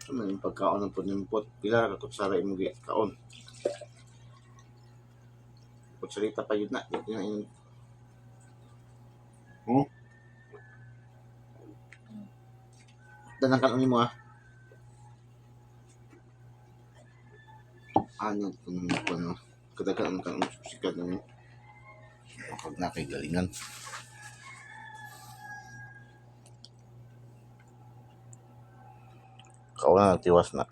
May pagkaon ng punimpot. Pila ka kutsara imo gi kaon. Kutsarita pa yun na. Danang kanon mo ano kuno kadagan ang kanon sikat na mo. Pag nakagalingan. Kaon na tiwas na.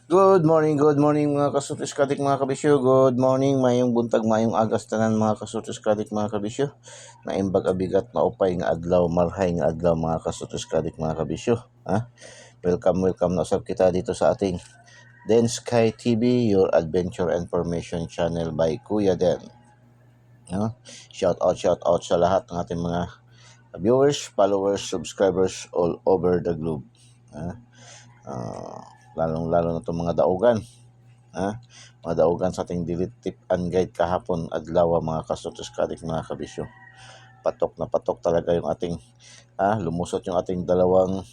Good morning mga kasutis kadik mga kabisyo. Good morning, mayong buntag, mayong agas tanan mga kasutis kadik mga kabisyo. Naimbag abigat na upay nga adlaw, marhay nga adlaw mga kasutis kadik mga kabisyo. Welcome na usab kita dito sa ating Den Sky TV, your adventure information channel by Kuya Den. Shout out sa lahat ng ating mga viewers, followers, subscribers all over the globe. Lalong-lalo na itong mga daugan. Mga daugan sa ating delete tip and guide kahapon adlaw mga kasutos kadik mga kabisyo. Patok na patok talaga yung ating lumusot yung ating dalawang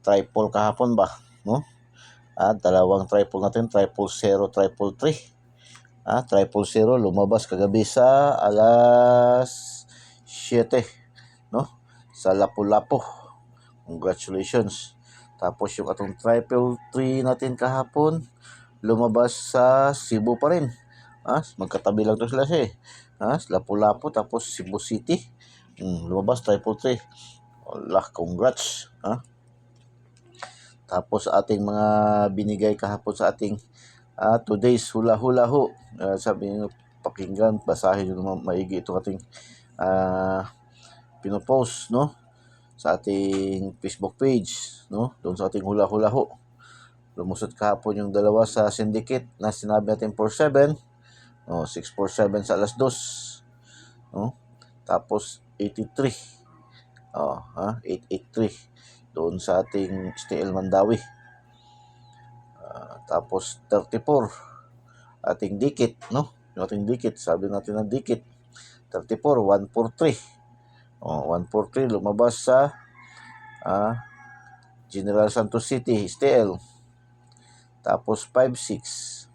triple kahapon ba, no? Dalawang triple natin, 000, 333. 000 lumabas kagabi sa alas 7, no? Sa Lapu-Lapu. Congratulations. Tapos yung atong 333 natin kahapon, lumabas sa Cebu pa rin. Magkatabi lang to sila siya Lapu-Lapu tapos Cebu City. Lumabas 333. Allah, congrats. Tapos ating mga binigay kahapon sa ating today's hula-hula ho. Sabi nyo, pakinggan, basahin nyo naman maigi itong ating pinopost, no? Sa ating Facebook page, no? Doon sa ating hula-hula ho. Lumusot kahapon yung dalawa sa syndicate na sinabi natin 47, 647 sa alas 2, no? Tapos 83, 883 doon sa ating STL Mandawi. Tapos 34 ating dikit, no? Yung ating dikit, sabi natin ng dikit 34, 143. 143 lumabas sa General Santos City, STL. Tapos 56.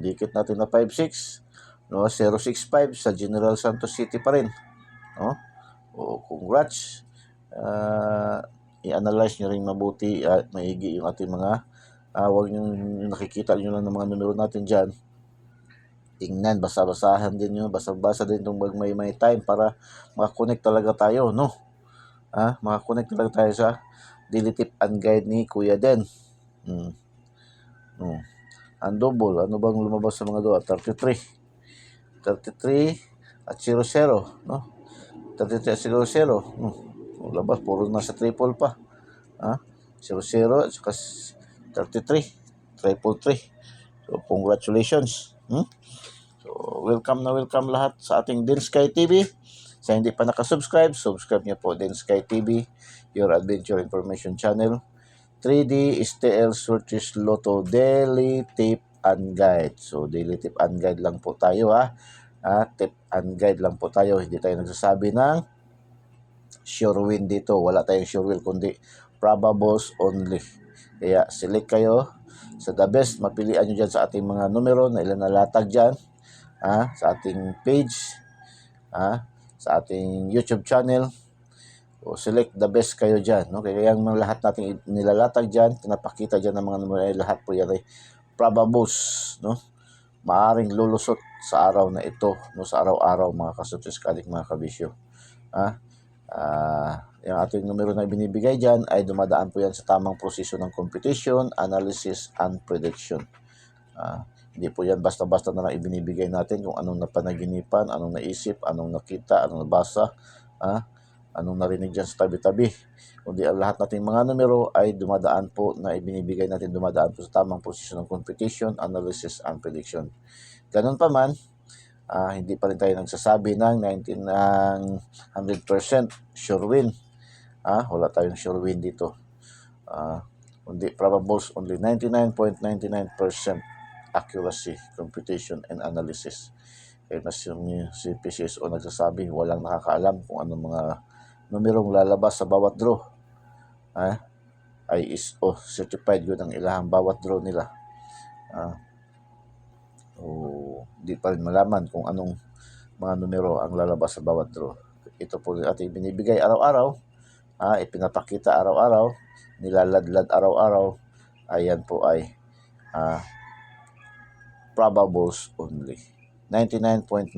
Dikit natin na 56. 065 sa General Santos City pa rin. Congrats. I-analyze nyo rin mabuti at maigi yung ating mga huwag nyo nakikita nyo lang ng mga numero natin dyan. Tingnan, basa-basahan din nyo, basa-basa din itong may time para makakonect talaga tayo, no? Makakonect talaga tayo sa daily tip and guide ni Kuya Den. Ang double, ano bang lumabas sa mga doon? 33 at 00, no? 33 at 00, labas, puro nasa triple pa. 00 at saka 33, 333. So, congratulations. So, welcome lahat sa ating Den Sky TV. Sa hindi pa nakasubscribe, subscribe niyo po Den Sky TV, your adventure information channel. 3D STL Sorties Lotto Daily Tip and Guide. So, daily tip and guide lang po tayo tip and guide lang po tayo. Hindi tayo nagsasabi ng sure win dito. Wala tayong sure win kundi probables only. Kaya select kayo sa the best. Mapilian nyo dyan sa ating mga numero na ilan nalatag dyan. Sa ating page, sa ating YouTube channel. So, select the best kayo dyan, no? Kaya yung mga lahat nating nilalatag dyan, pinapakita dyan ng mga numero ay lahat po yan ay probables, no? Maaring lulusot sa araw na ito, no? Sa araw-araw mga kasutis kadik mga kabisyo. Yung ating numero na binibigay dyan ay dumadaan po yan sa tamang proseso ng computation, analysis, and prediction. Hindi po yan basta-basta na lang ibinibigay natin kung anong napanaginipan, anong naisip, anong nakita, anong nabasa, anong narinig dyan sa tabi-tabi. Kundi ang lahat nating mga numero ay dumadaan po na ibinibigay natin, dumadaan po sa tamang posisyon ng computation, analysis, and prediction. Ganun pa man, hindi pa rin tayo nagsasabi ng 100% sure win. Wala tayong sure win dito. Kundi probables only 99.99% accuracy, computation, and analysis. Kaya mas yung si PCSO nagsasabi, walang nakakaalam kung anong mga numerong lalabas sa bawat draw. Ay ISO certified yun ang ilahang bawat draw nila. Di pa rin malaman kung anong mga numero ang lalabas sa bawat draw. Ito po ating binibigay araw-araw, ipinapakita araw-araw, nilaladlad araw-araw. Ayan po ay probables only. 99.99%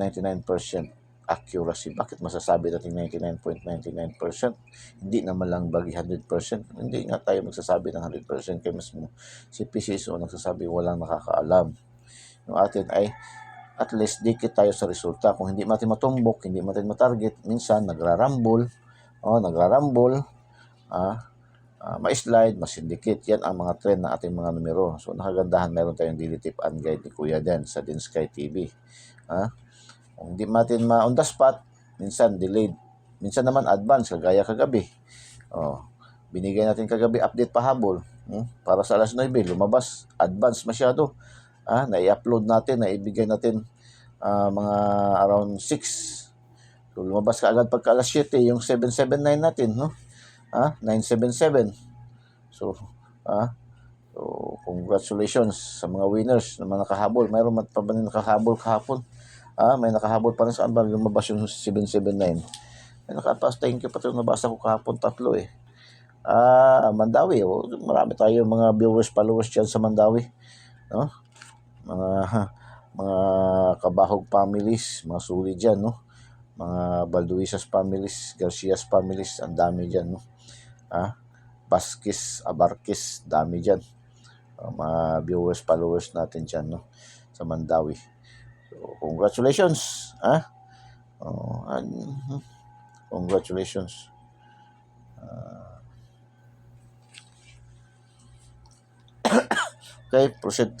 accuracy. Bakit masasabi natin 99.99%? Hindi naman lang bagi 100%. Hindi nga tayo magsasabi ng 100%. Kaya mismo si PCSO nagsasabi walang nakakaalam. Yung atin ay at least dikit tayo sa resulta. Kung hindi natin matumbok, hindi natin matarget, minsan nagrarambol, ma-slide, masindikit. Yan ang mga trend ng ating mga numero. So nakagandahan, meron tayong daily tip and guide ni Kuya Den sa Dinsky TV. Kung hindi natin on the spot, minsan delayed, minsan naman advance, kagaya kagabi. Binigay natin kagabi update pahabol, para sa alas 9, lumabas advance masyado. Na-i-upload natin, naibigay natin mga around 6. So lumabas ka agad pagka alas 7 yung 779 natin, 977. So congratulations sa mga winners na mga nakahabol. Mayroon pa ba nakahabol kahapon? May nakahabol pa rin saan ba lumabas yung 779. May nakapas, thank you pa ito, nabasa ko kahapon 3. Mandawi, marami tayo mga viewers, followers dyan sa Mandawi, mga Kabahog families, mga Suli dyan, mga Balduisas families, Garcias families, ang dami dyan, Baskis, Abarkis, dami dyan, mga viewers, followers natin dyan, sa Mandawi. So, congratulations, congratulations. Okay, proceed.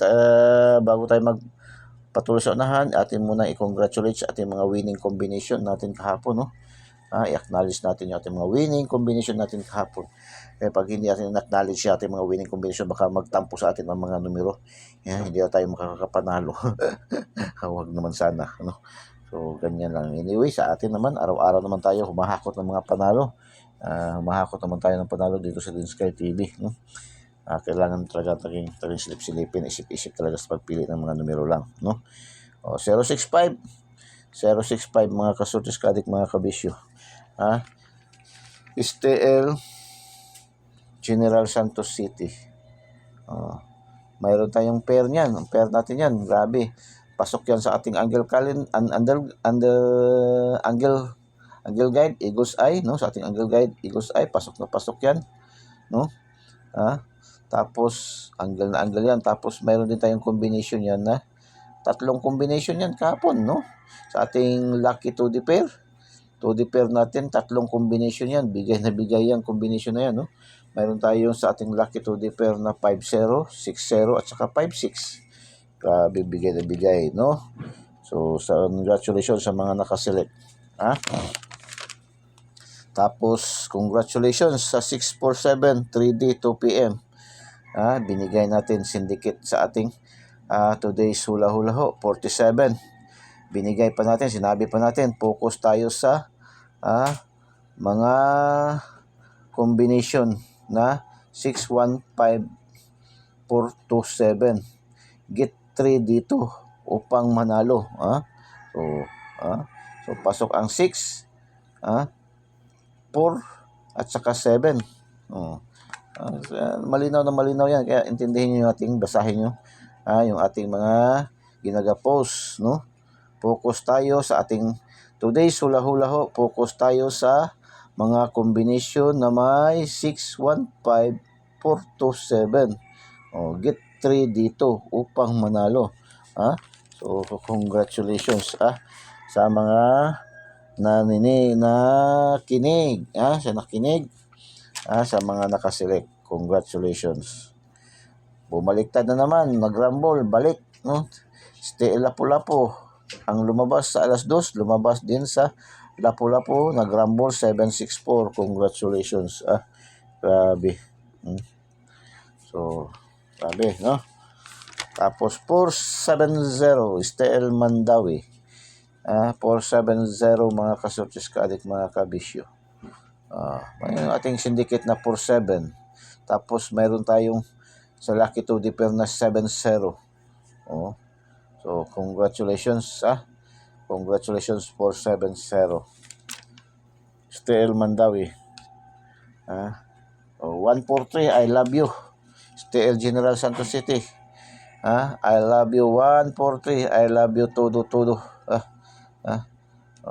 Bago tayo magpatuloy sa unahan, atin muna i-congratulate sa ating mga winning combination natin kahapon, i-acknowledge natin yung ating mga winning combination natin kahapon. Kaya pag hindi natin i-acknowledge yung ating mga winning combination, baka magtampo sa atin ang mga numero. Hindi na tayo makakapanalo. Huwag naman sana, So, ganyan lang. Anyway, sa atin naman, araw-araw naman tayo humahakot ng mga panalo. Humahakot naman tayo ng panalo dito sa Dinsky TV. Kailangan talaga taging silip-silipin, isip-isip talaga sa pagpili ng mga numero lang, 065 mga kasurtis kadik, mga kabisyo. STL General Santos City. Mayroon tayong pair niyan. Ang pair natin yan, grabe. Pasok yan sa ating angle guide, Eagle's Eye, sa ating angle guide, Eagle's Eye, pasok na pasok yan, tapos angle na angle yan. Tapos mayroon din tayong combination yan na 3 combination yan kahapon, sa ating lucky 2D pair. 2D pair natin, 3 combination yan. Bigay na bigay yan, combination na yan, Mayroon tayong sa ating lucky 2D pair na 5-0, 6-0, at saka 5-6. Grabe, bigay na bigay, So, congratulations sa mga nakaselect. Tapos, congratulations sa 647 3D 2 PM. Binigay natin syndicate sa ating today's hula hula ho, 47. Binigay pa natin, sinabi pa natin, focus tayo sa mga combination na 615-427. Get 3 dito upang manalo. So pasok ang 6, 4 at saka 7. Malinaw na malinaw yan, kaya intindihin nyo ating, basahin nyo yung ating mga ginagapos, Focus tayo sa ating today's hula hula ho. Focus tayo sa mga combination na may 615-427. Get 3 dito upang manalo. So congratulations sa mga nakinig, sa mga nakaselect. Congratulations. Bumaliktad na naman, nagrambol, balik, Stay Lapu-Lapu. Ang lumabas sa alas 2, lumabas din sa Lapu-Lapu, nagrambol 764. Congratulations. Grabe. So, grabe, Tapos 470, STL Mandawi. 470 mga kasurtis kadik, mga kabisyo. Yung ating syndicate na 4-7. Tapos mayroon tayong sa Lucky 2D pair na 7-0. Oh. So congratulations Congratulations for 7-0. STL Mandawi. 143, I love you. STL General Santos City. I love you 143. I love you todo. 143.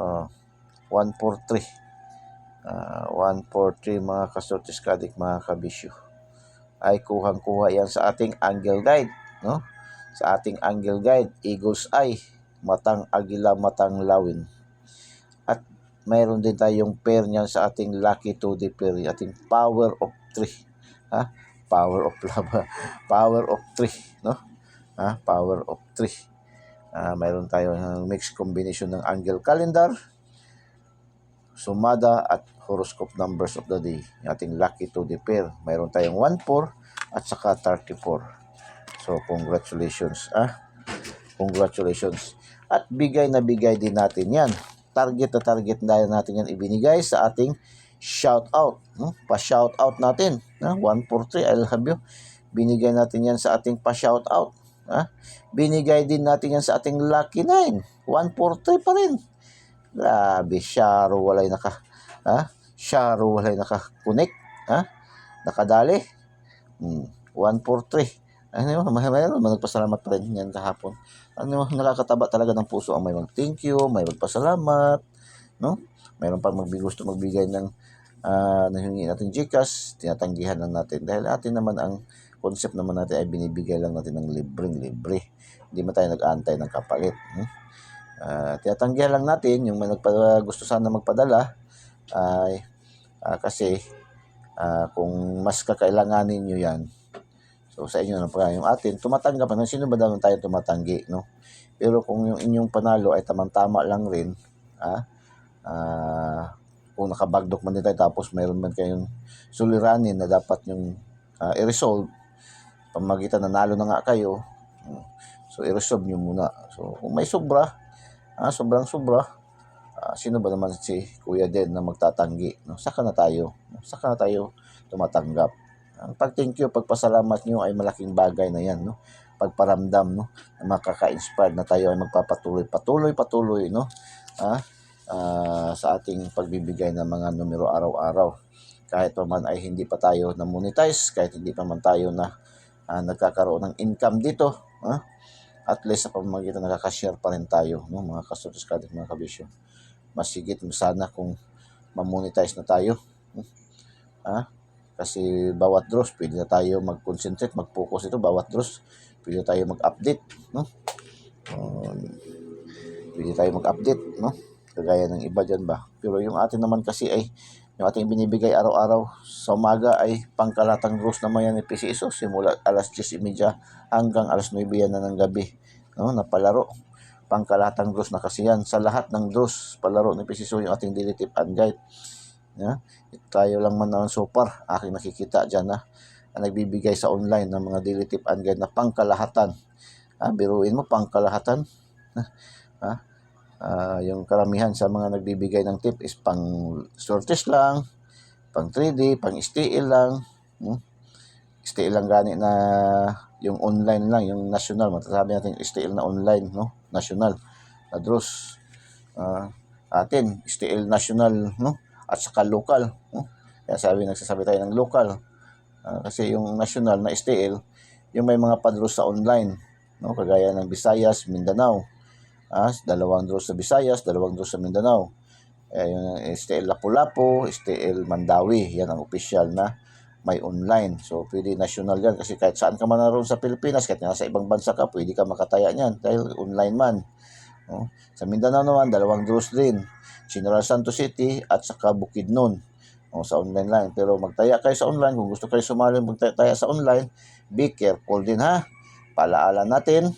143 mga kasortis kadik, mga kabisyo. Ay kuhang-kuha yan sa ating angle guide, no? Sa ating angle guide, Eagle's Eye, matang agila, matang lawin. At mayroon din tayong pair niyan sa ating Lucky 2D pair, ating Power of 3. Power of love, Power of 3, no? Power of 3. Mayroon tayong mixed combination ng angle calendar, sumada at horoscope numbers of the day. Ating Lucky 2D pair, mayroon tayong 14 at saka 34. So congratulations, congratulations. At bigay na bigay din natin yan. Target na target na natin yan ibinigay sa ating shout out. Pa-shout out natin. 143, I love you. Binigay natin yan sa ating pa-shout out. Binigay din natin yan sa ating Lucky 9. 143 pa rin. Grabe, Sharo walay Sharo walay naka-connect. Nakadali. 143. Mayroon nagpasalamat pa rin yan kahapon. Nakakataba talaga ng puso ang may mag-thank you, may magpasalamat, no? Mayroon pa gusto magbigay ng nahingi natin GCash, tinatanggihan lang natin dahil atin naman ang concept naman natin ay binibigay lang natin ng libre. Hindi man tayo nag-aantay ng kapalit. Tinatanggihan lang natin yung may gusto sana magpadala ay kasi kung mas kakailanganin nyo yan, so sa inyo na pa yung atin, tumatanggap pa. Sino ba daw tayo tumatanggi, no? Pero kung yung inyong panalo ay tamang-tama lang rin, kung nakabagdok man din tayo tapos mayroon man kayong suliranin na dapat yung i-resolve, pamagitan na nalo na nga kayo, so i-resolve nyo muna. So kung may sobra, sobrang-sobra, sino ba naman si Kuya Den na magtatanggi, no? Saka na tayo tumatanggap. Ang pag-thank you, pagpasalamat nyo ay malaking bagay na yan, no? Pagparamdam, no? Na makaka-inspire na tayo ay magpapatuloy, no? Sa ating pagbibigay ng mga numero araw-araw. Kahit pa man ay hindi pa tayo na-monetize, kahit hindi pa man tayo na nagkakaroon ng income dito, at least sa pamamagitan nakaka-share pa rin tayo, no? Mga kasotos kadik, mga kabisyo. Mas higit sana kung ma-monetize na tayo, kasi bawat draws, pwede na tayo mag-concentrate, mag-focus ito, bawat draws, pwede tayo mag-update, no? Pwede tayo mag-update, no? Kagaya ng iba dyan ba. Pero yung atin naman kasi ay, yung ating binibigay araw-araw sa umaga ay pangkalatang draws naman yan ni PCSO, simula alas 10:30 hanggang alas 9 yan na ng gabi, no? Napalaro. Pangkalatang draws na kasi yan. Sa lahat ng draws, palaro ni PCSO yung ating daily tip and guide. Tayo lang man naman so far, aking nakikita dyan na nagbibigay sa online ng mga daily tip and guide na pangkalahatan. Biruin mo, pangkalahatan. Yung karamihan sa mga nagbibigay ng tip is pang sorties lang, pang 3D, pang STL lang. STL lang gani na yung online lang, yung national. Matasabi natin STL na online, no? National na draws. Atin, STL national, no? At saka local, no? Kaya nagsasabi tayo ng local. Kasi yung national na STL, yung may mga pa-draws sa online, no? Kagaya ng Visayas, Mindanao. 2 draws sa Visayas, 2 draws sa Mindanao. Yung STL Lapu-Lapu, STL Mandawi, yan ang official na may online. So pwede national yan kasi kahit saan ka man naroon sa Pilipinas, kahit nasa ibang bansa ka, pwede ka makataya niyan dahil online man, no? Sa Mindanao naman, 2 draws din, General Santos City at saka Bukidnon, sa online lang. Pero magtaya kayo sa online, kung gusto kayo sumali magtaya sa online, be careful din, Paalaala natin,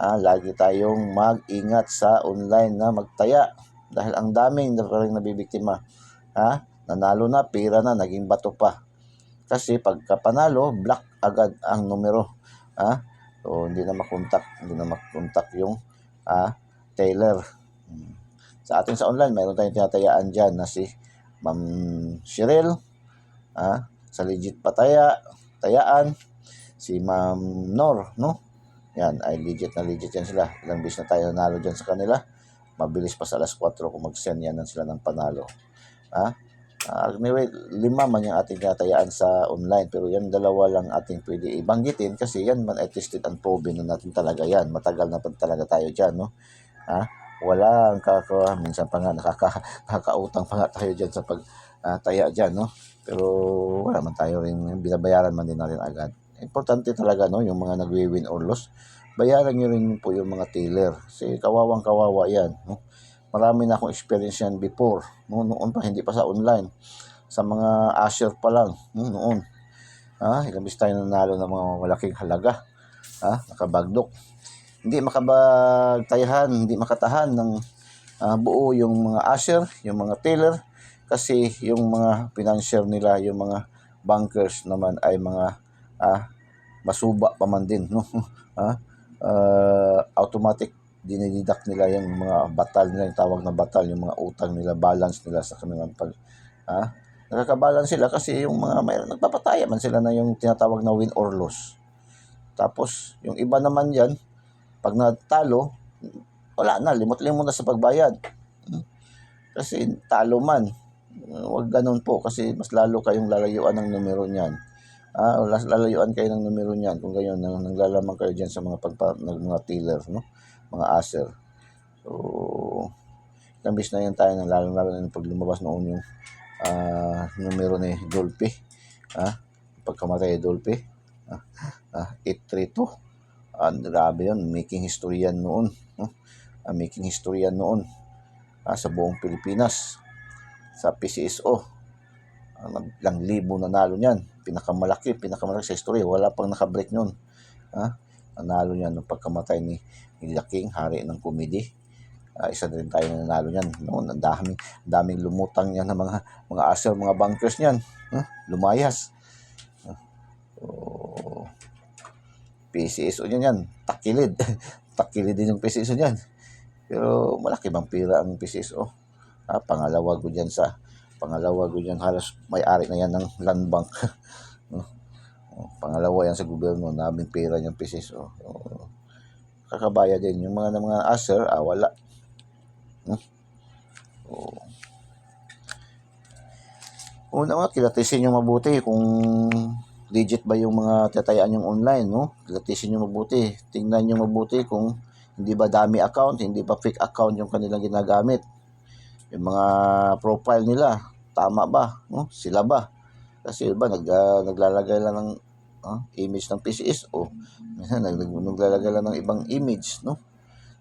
lagi tayong mag-ingat sa online na magtaya dahil ang daming nabibiktima, nanalo na, pera na, naging bato pa. Kasi pagka panalo, block agad ang numero. So hindi na makontak yung Taylor. Sa atin sa online, mayroon tayong tinatayaan dyan na si Ma'am Cheryl, sa Legit Tayaan, si Ma'am Nor, no? Yan, ay legit yan sila. Ilang beses na tayo nanalo dyan sa kanila. Mabilis pa sa alas 4 kung mag-send yan sila ng panalo. Anyway, 5 man yung ating tayaan sa online, pero yan dalawa lang ating pwede ibanggitin kasi yan man ay tested and proven na natin talaga yan. Matagal na pa talaga tayo dyan, no? Wala ang minsan pa nga nakakautang pa nga tayo dyan sa taya dyan, no? Pero wala man tayo rin, binabayaran man din natin agad. Importante talaga, no, yung mga nagwi-win or loss, bayaran nyo rin po yung mga tailer. Kasi kawawa yan, no? Marami na akong experience yan before, no? Noon pa, hindi pa sa online. Sa mga Asher pa lang, no? Noon. Ilang beses tayo nanalo ng mga malaking halaga. Nakabagdok. Hindi makabagtayahan, hindi makatahan ng buo yung mga Asher, yung mga tailer. Kasi yung mga financier nila, yung mga bankers naman ay mga masuba pa man din, no? Automatic dinididak nila yung mga batal nila, yung tawag na batal, yung mga utang nila, balance nila sa kanilang nakakabalance sila kasi yung mga mayroon nagpapataya man sila na yung tinatawag na win or loss. Tapos yung iba naman yan, pag natalo, wala na, limot-limot na sa pagbayad. Kasi talo man, huwag ganun po kasi mas lalo kayong lalayuan ng numero niyan. Lalayuan kayo ng numero niyan kung gayon naglalamang kayo diyan sa mga tiller, no? Mga Asher. So, nambis na yan tayo ng lalo na pag lumabas noon yung numero ni Dolphy. Pagkamatay ni Dolphy. 832. Grabe yun. Making history yan noon. Making history yan noon. Sa buong Pilipinas. Sa PCSO. Ilang libo nanalo niyan. Pinakamalaki sa history. Wala pang nakabreak noon. Nanalo niyan nung pagkamatay ni The King, hari ng komedy. Isa din tayo nanalo niyan. Noon, ang daming lumutang niyan ng mga Asher, mga bankers niyan. Lumayas. PCSO niyan. Takilid. Takilid din yung PCSO niyan. Pero malaki bang pira ang PCSO? Pangalawa ko dyan halos may-ari na yan ng land bank. Pangalawa yan sa gobyerno, naming pera niyang PCSO. Kakabaya din yung mga Asher, wala. Una nga, kilatisin nyo mabuti kung legit ba yung mga tatayaan yung online, no? Kilatisin nyo mabuti. Tingnan nyo mabuti kung hindi ba dami account, hindi ba fake account yung kanilang ginagamit. Yung mga profile nila, tama ba? No? Sila ba? Kasi iba naglalagay lang ng image ng PCSO. Naglalagay lang ng ibang image, no?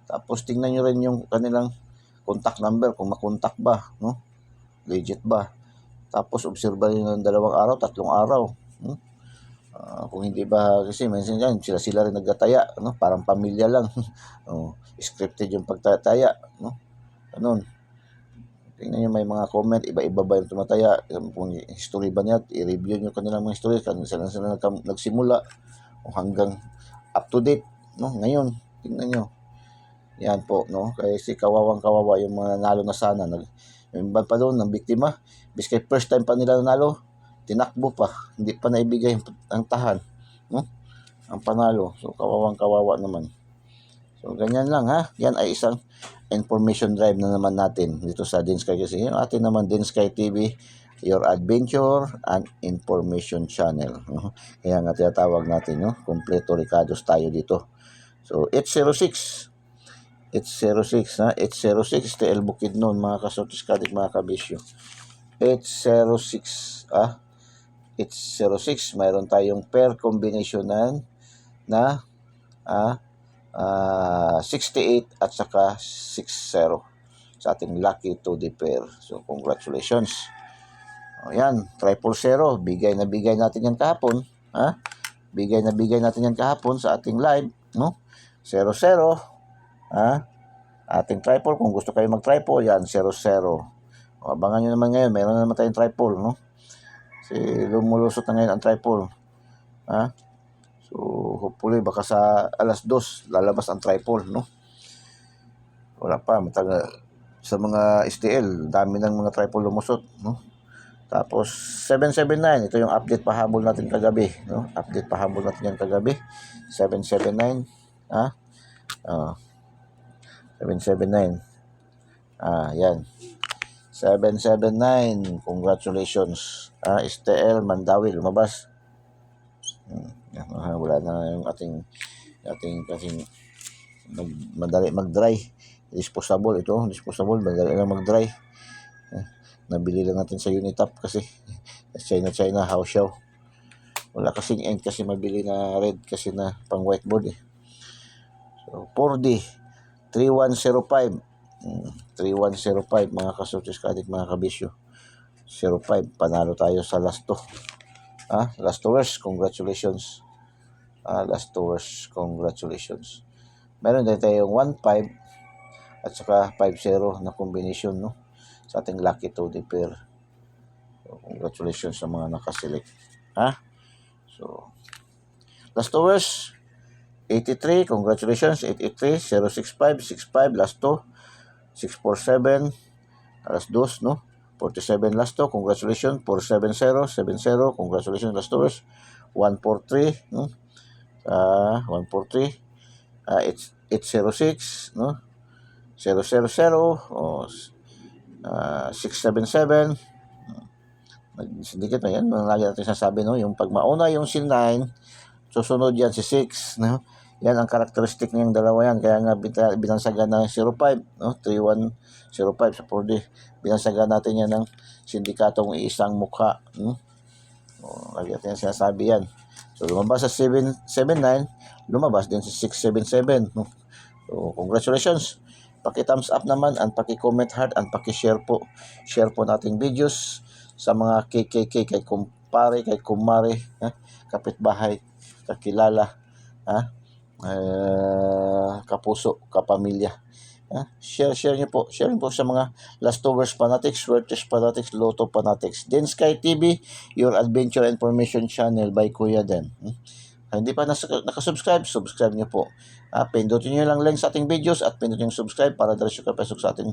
Tapos tingnan nyo rin yung kanilang contact number kung makontak ba, no? Legit ba? Tapos obserba nyo ng 2 araw, 3 araw. Kung hindi ba, kasi minsan yan, sila rin nagtataya, no? Parang pamilya lang. Scripted yung pagtataya, no? Ganun. Tingnan nyo may mga comment, iba-iba ba yung tumataya, kung history ba niya, i-review nyo kanilang mga history, sila nagsimula, o hanggang up to date, no? Ngayon, tingnan nyo. Yan po, no? Kasi kawawa yung mga nalo na sana. Yung iba pa doon, ng biktima, biskay first time pa nila nanalo, tinakbo pa, hindi pa naibigay ang tahan, no? Ang panalo. So, kawawa naman. So, ganyan lang, ha? Yan ay isang information drive na naman natin dito sa Dinsky kasi yung atin naman Dinsky TV, your adventure and information channel, no? Kaya nga tinatawag natin, no? Kompleto Ricados tayo dito. So 806 ha, 806 TL Bukidnon, mga kasotiskadik, mga kabisyo. 806 806, mayroon tayong pair combinationan na 68 at saka 60 sa ating lucky 2D pair. So congratulations. Ayan, 000, bigay natin yan kahapon, ha? Bigay natin yan kahapon sa ating live, no? 00, ha? Ating triple, kung gusto kayo mag-triple, yan, 00. Abangan nyo naman ngayon, meron na naman tayong triple, no? Kasi lumulusot na ngayon ang triple, ha? So, hopefully, baka sa alas 2, lalabas ang triple, no? Wala pa, matagal. Sa mga STL, dami ng mga triple lumusot, no? Tapos 779, ito yung update pahabol natin kagabi, no? Update pahabol natin yan kagabi. 779, ah, 779. Yan. 779. Congratulations. STL Mandawi lumabas. Wala na yung ating kasing madali mag-dry. Disposable ito, disposable, madali lang mag-dry. Nabili lang natin sa Unitap kasi China Haoxiao. Wala kasing ink kasi mabili na red kasi na pang whiteboard eh. So 4D 3105. 3105 mga kasortis kadik, mga kabisyo. 05, panalo tayo sa last 2. Last 2 hours, congratulations. Last 2 hours, congratulations. Meron din tayong 15 at saka 50 na combination, no, sa ating lucky 2D pair. So, congratulations sa mga nakaselect. So, last 2 hours, 83, congratulations. 883, 065, 65, last 2. 647, last 2, no. 47, last 2, congratulations. 470, 70, congratulations, last 2 hours. 143, no. 143, 806, no. 000, 677. Nagsyndicate na yan. Lagi natin sasabi, no, yung pag mauna yung si 9, susunod yan si 6, no. Yan ang karakteristik niyang dalawa yan. Kaya nga binansagan na 05, no, 3105 sa 4D. Binansagan natin yan ng sindikatong iisang mukha. Lagi natin sinasabi yan. So, lumabas sa 779, lumabas din sa 677. No? So, congratulations. Paki-thumbs up naman and paki-comment heart and paki-share po. Share po nating videos sa mga KKK, kay kumpare, kay kumare, kapitbahay, kakilala, kapuso, kapamilya. Share nyo po. Share nyo po sa mga last overs fanatics, Swerte fanatics, Lotto fanatics. Then Sky TV, your adventure information channel by Kuya Den. Hindi pa nakasubscribe, subscribe nyo po. Pindutin nyo lang link sa ating videos at pindutin yung subscribe para diretso ka pasok sa ating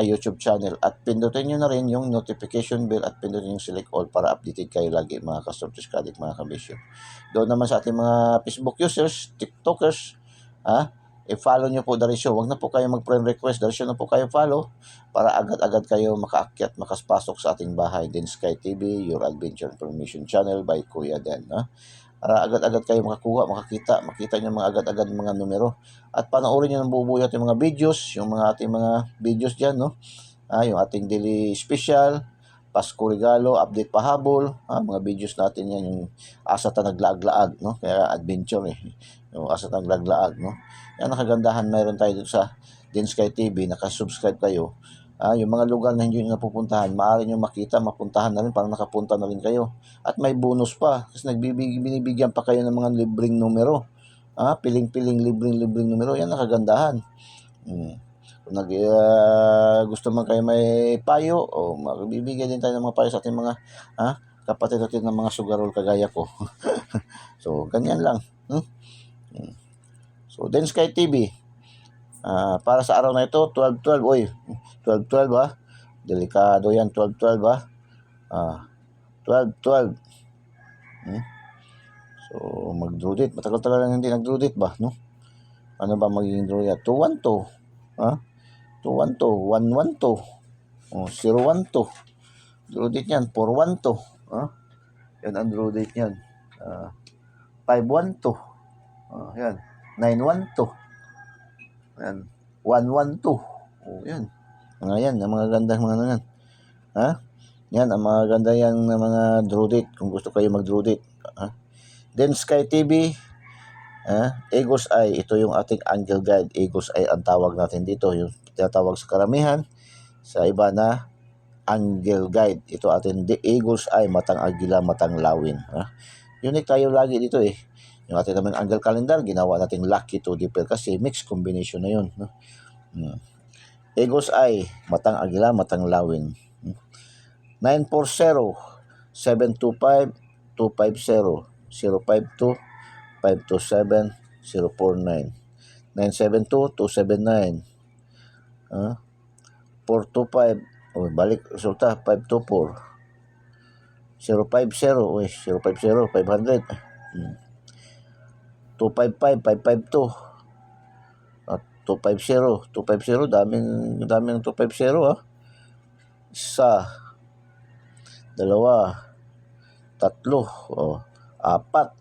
YouTube channel. At pindutin nyo na rin yung notification bell at pindutin yung select all para updated kayo lagi, mga kasortis kadik, mga kabisyo. Doon naman sa ating mga Facebook users, TikTokers, i-follow nyo po diretso. Huwag na po kayo mag-friend request. Diretso na po kayo follow para agad-agad kayo makaakyat, makaspasok sa ating bahay. Then Sky TV, your adventure information channel by Kuya Den. Para agad-agad kayo makita nyo mga agad-agad mga numero. At panoorin nyo ng bubuo natin mga videos, yung mga ating mga videos dyan, no? Yung ating daily special, Pasko regalo, update pahabol, mga videos natin yan, yung asa ta naglaag-laag, no? Kaya adventure yung asa ta naglaag-laag, no? Yan nakagandahan, mayroon tayo dito sa Din Sky TV, nakasubscribe kayo. Yung mga lugar na hindi nyo napupuntahan, maaari nyo makita, mapuntahan na rin, parang nakapunta na rin kayo. At may bonus pa, kasi binibigyan pa kayo ng mga libreng numero. Piling-piling, libreng numero, yan nakagandahan. Kung gusto man kayo may payo, o magbibigay din tayo ng mga payo sa ating mga kapatid natin ng mga sugarol kagaya ko. So, ganyan lang. So, then Sky TV. Para sa araw na ito, 12-12. Oy, 12-12 Delikado yan, 12-12 12-12. So, mag-draw date. Matagal-tagal lang hindi nag-draw date ba, no? Ano ba magiging draw yan? 2-1-2. 2-1-2. 1-1-2. 0-1-2. Draw date yan, 4-1-2. Yan ang draw date yan. 5-1-2. Yan. 9-1-2. Yan. 1-1-2. Yan. Yan, ang mga ganda mga ano yan. Yan, ang mga ganda yan ng mga draw date. Kung gusto kayo mag-draw date. Then Sky TV, Eagle's Eye. Ito yung ating angle guide. Eagle's Eye ang tawag natin dito. Yung tinatawag sa karamihan. Sa iba na angle guide. Ito ating the Eagle's Eye. Matang agila, matang lawin. Unique tayo lagi dito Yung ating naman angle calendar, ginawa natin lucky 2D pair kasi mixed combination na yun. Eagle's Eye, matang agila, matang lawin. 940, 725, 250, 052, 527, 049, 972, 279, 425, balik resulta, 524, 050, uy, 050, 500. 255, 552. At 250, 250, daming 250 ah. Isa, dalawa, tatlo, apat.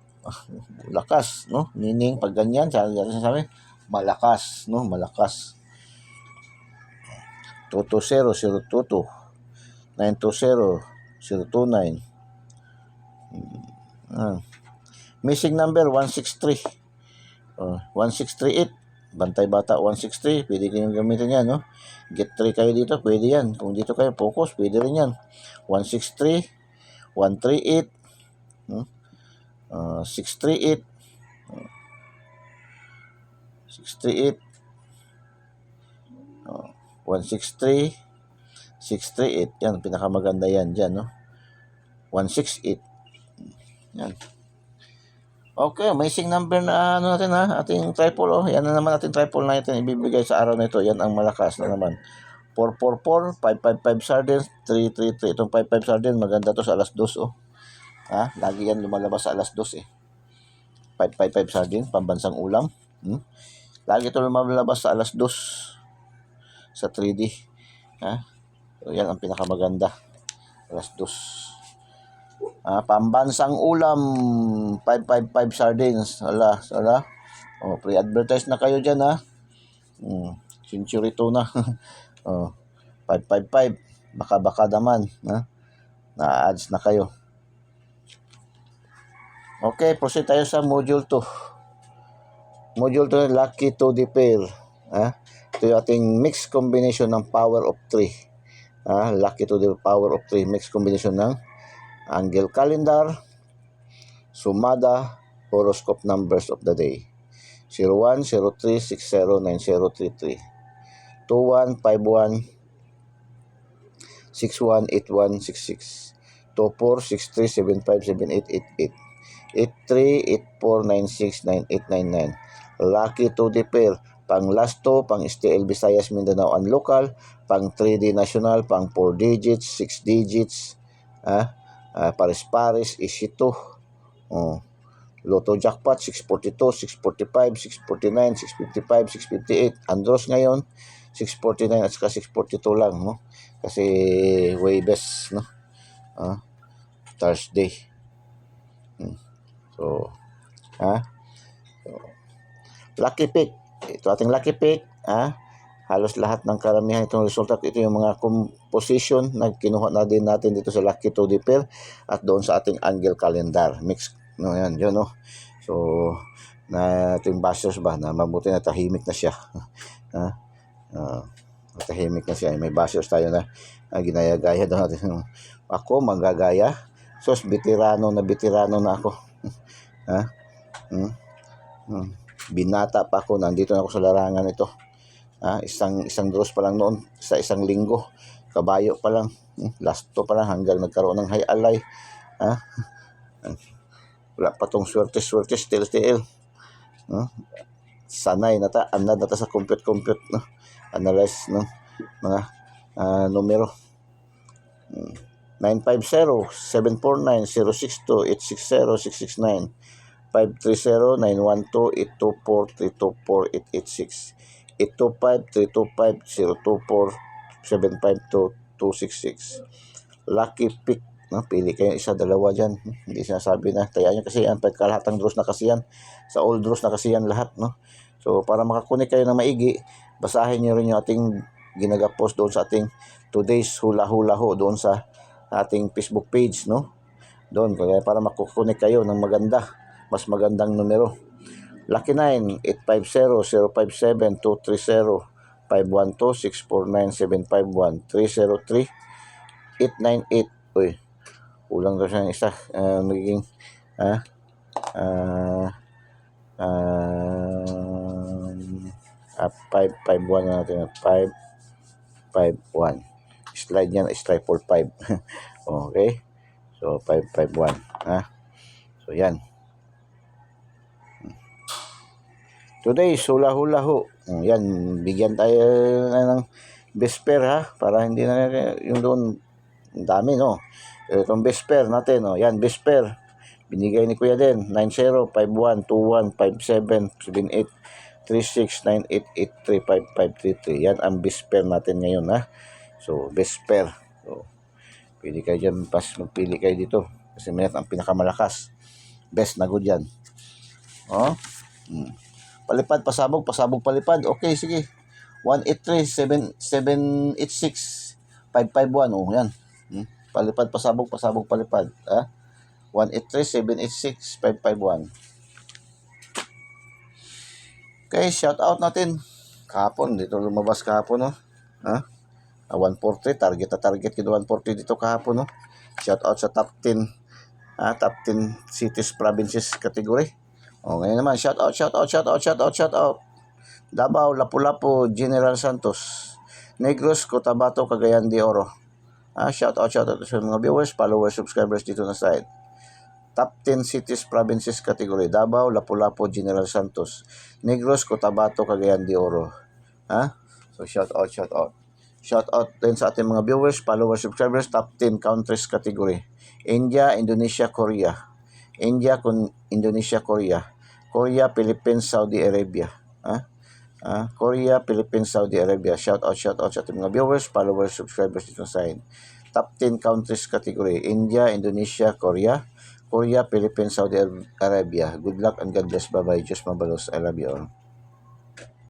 Lakas, no? Meaning, pag ganyan, sabi, malakas, no? Malakas. 220, 022. 920, 029. Missing number, 163. 1638. Bantay bata, 163. Pwede kayong gamitin yan, no? Get 3 kayo dito, pwede yan. Kung dito kayo focus, pwede rin yan. 163, 138, 638, 638, 163, 638. Yan, pinakamaganda yan dyan, no? 168. Yan. Okay, amazing number na natin ha, ating triple yan na naman ating triple na natin ibibigay sa araw na ito. Yan ang malakas na naman. 444, 555 sardines, 333. Itong 55 sardines, maganda to sa alas 2 lagi yan lumalabas sa alas 2 555 sardines, pambansang ulam. Lagi ito lumalabas sa alas 2 sa 3D. So, yan ang pinakamaganda. Alas 2. Pambansang ulam, 555 sardines. Ala. Pre-advertise na kayo dyan ha. Century 2 na. 555. Baka naman. Na-ads na kayo. Okay, proceed tayo sa module 2. Module 2, lucky to the pair. Ito yung ating mixed combination ng power of 3. Lucky to the power of 3. Mixed combination ng angle calendar, sumada, horoscope numbers of the day. 01, 03, 60, 9033. 21, 51, 61, 81, 66. 24, 63, 75, 78, 88. 83, 84, 96, 98, 99. Lucky to the pair. Pang last 2, pang STL Visayas, Mindanao and local, pang 3D national, pang 4 digits, 6 digits, pares-pares, easy 2. Lotto jackpot, 642, 645, 649, 655, 658. Andros ngayon, 649 at saka 642 lang, no? Kasi way best, no? Thursday. So, lucky pick. Ito ating lucky pick, halos lahat ng karamihan itong resulta. Ito yung mga composition na kinuha na din natin dito sa lucky to the pair at doon sa ating angle calendar. Mix, no, yan, yun, no? So, na ito yung bashers ba, na mabuti na tahimik na siya. Tahimik na siya. May bashers tayo na ginaya-gaya doon natin. Ako, magagaya. So, veterano na ako. Binata pa ako, nandito na ako sa larangan ito. Isang draws pa lang noon, sa isang linggo. Kabayo pa lang, last 2 pa lang hanggang nagkaroon ng high alay. Wala pa tong swerte, still. Sanay nata, anad nata sa compute, no? Analyze ng mga numero. 950, 749, 062, 860, 669. 530, 912, 824, 324, 886. 825, 325, 024, 752, 266. Lucky pick, no? Pili kayo isa, dalawa dyan. Hindi sinasabi na. Tayaan nyo kasi yan. Pagkalahatang draws na kasi yan. Sa all draws na kasi yan lahat, no? So, para makakunik kayo ng maigi, basahin nyo rin yung ating ginagapost doon sa ating today's hula-hula ho doon sa ating Facebook page, no? Doon, kaya para makukunik kayo ng mas magandang numero. Lucky 9, 850, 057, 230, 512, 649, 751, 303, 898. Uy, kulang daw siya ng isa. Magiging 551 na natin. 551. Slide yan, slide 45. Okay? So, 551. So, yan. Today, hula-hula ho. Yan, bigyan tayo ng best pair, para hindi na yung doon dami, no? Itong best pair natin, oh. Yan, best pair. Binigay ni Kuya din, 90, 51, 21, 57, 78, 36, 98, 83, 5533. Yan ang best pair natin ngayon, ha. So, best pair. So, pili kayo dyan, magpili kayo dito. Kasi mayroon ang pinakamalakas. Best na good yan. Oh. Palipad, pasabog, palipad. Okay, sige. 183, 786, 551. Oh, yan. Palipad, pasabog, palipad. Ha? 183, 786, 551. Okay, shout out natin. Kahapon, dito lumabas kahapon, no? Ha? 140, target kito 140 dito kahapon, no? Shout out sa top 10, top 10 cities, provinces category. O, ngayon naman, shout out. Davao, Lapu-Lapu, General Santos, Negros, Cotabato, Cagayan de Oro. Shout out sa mga viewers, followers, subscribers dito na side. Top 10 cities, provinces category. Davao, Lapu-Lapu, General Santos, Negros, Cotabato, Cagayan de Oro. So, shout out. Shout out din sa ating mga viewers, followers, subscribers, top 10 countries category. India, Indonesia, Korea. Korea, Philippines, Saudi Arabia. Korea, Philippines, Saudi Arabia. Shout out sa ating mga viewers, followers, subscribers dito sa side. Top 10 countries category. India, Indonesia, Korea, Philippines, Saudi Arabia. Good luck and God bless. Bye-bye. Diyos mabalos. I love you all.